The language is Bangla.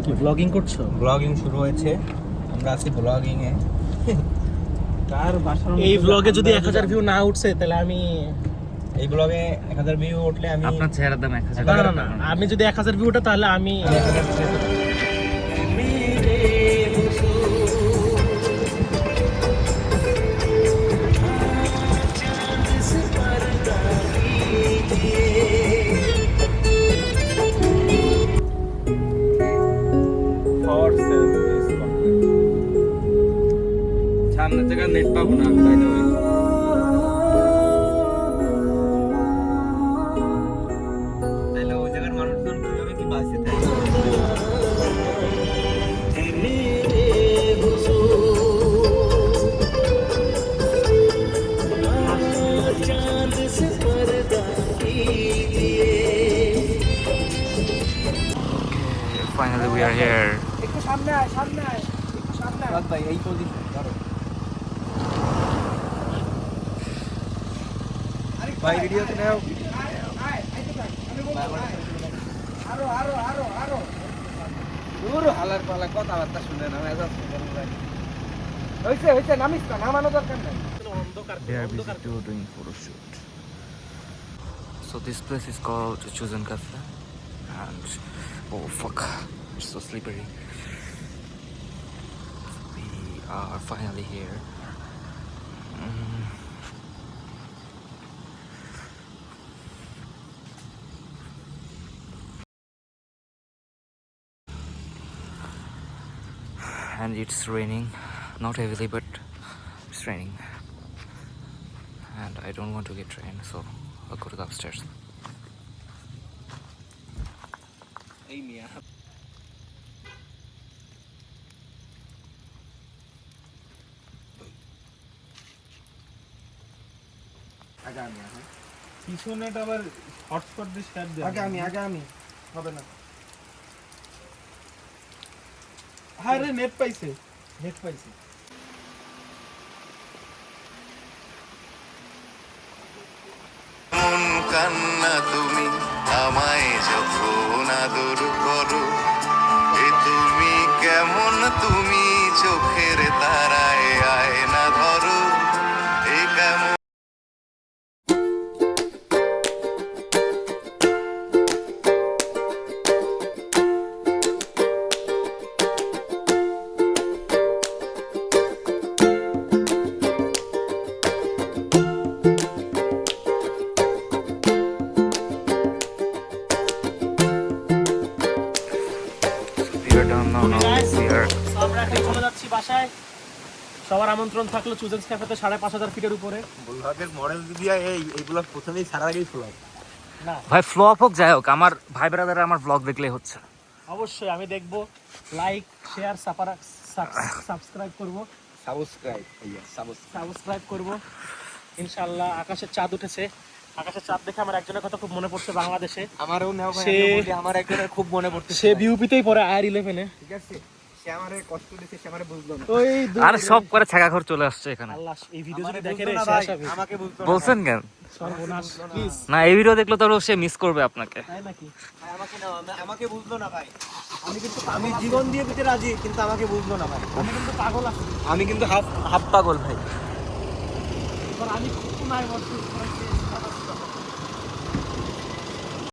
কি ব্লগিং করছো? ব্লগিং শুরু হয়েছে, আমরা আছি ব্লগিং এ। কার বাসার এই ব্লগে যদি 1000 ভিউ না উঠছে তাহলে আমি এই ব্লগে 1000 ভিউ উঠলে আমি আপনার চেহারার দাম 1000 না টাকা। না না আমি যদি 1000 ভিউ উঠে তাহলে আমি সামনের জায়গা নেট পাবো না তাই তো। তাহলে ওই জায়গার মানুষজন কিভাবে কি বাঁচে থাকে? Finally we are here. একটু সামনে আয় একটু সামনে আয় ভাই এই পজিশন ধরো ভাই, ভিডিওতে নাও। দূর হালার পালা কথাবার্তা শুনে না, মেজাজ গরম লাগে। হইছে নামিস না, নামানো দরকার নাই। They are busy too doing photo shoot. So this place is called Chosen Cafe, and oh fuck, it's so slippery. We are finally here. And it's raining, not heavily, but it's raining. And I don't want to get rained, so I'll go to the upstairs. এই মিয়া আগামী পিছনেটা আবার হটস্পট দিয়ে শেয়ার দে আগামী হবে না। হ্যাঁ রে নেট পাইছে মন কান্না তুমি আমায় যখন আদর করো, এ তুমি কেমন, তুমি চোখের তারায় আয়না ধরো, এ কেমন। We are done now. We are. আমরা এখন চলে যাচ্ছি বাসায়। সবার আমন্ত্রণ থাকলো চুজেন্স ক্যাফেতে 5500 ফিটের উপরে। ব্লগের মডেল দিয়া এই ব্লগ প্রথমেই ছাড়ার আগেই ফ্লপ। না ভাই ফ্লপ হোক যাই হোক, আমার ভাই ব্রাদার আমার ব্লগ দেখলেই হচ্ছে। অবশ্যই আমি দেখব, লাইক শেয়ার সাবস্ক্রাইব করব, সাবস্ক্রাইব করব ইনশাআল্লাহ। আকাশের চাঁদ উঠেছে, আকাশের চাঁদ দেখে আমার একজনের কথা খুব মনে পড়ছে বাংলাদেশে। আমারও নাও ভাই, সে- আমি বলি, আমার একজনের খুব মনে পড়ছে। সে বিউপিতেই পড়ে IR11 এ। ঠিক আছে, সে আমারে কষ্ট দিয়েছে, সে আমারে বুঝলো না। ওই আর সব করে ছাগা ঘর চলে আসছে এখানে। আল্লাহ এই ভিডিও আমারে যদি দেখে বুঝলো রে না শেষ ভাই, হবে। আমাকে বুঝলো না বলছেন ভাই। কেন? সর্বনাশ প্লিজ। না এই ভিডিও দেখলে তো সে মিস করবে আপনাকে। তাই নাকি? ভাই, আমাকে নাও, আমাকে বুঝলো না ভাই। আমি জীবন দিয়ে দিতে রাজি, কিন্তু আমাকে বুঝলো না ভাই। আমি কিন্তু পাগল আছি। আমি কিন্তু হাফ পাগল ভাই। এবার আমি খুব নাই বলছি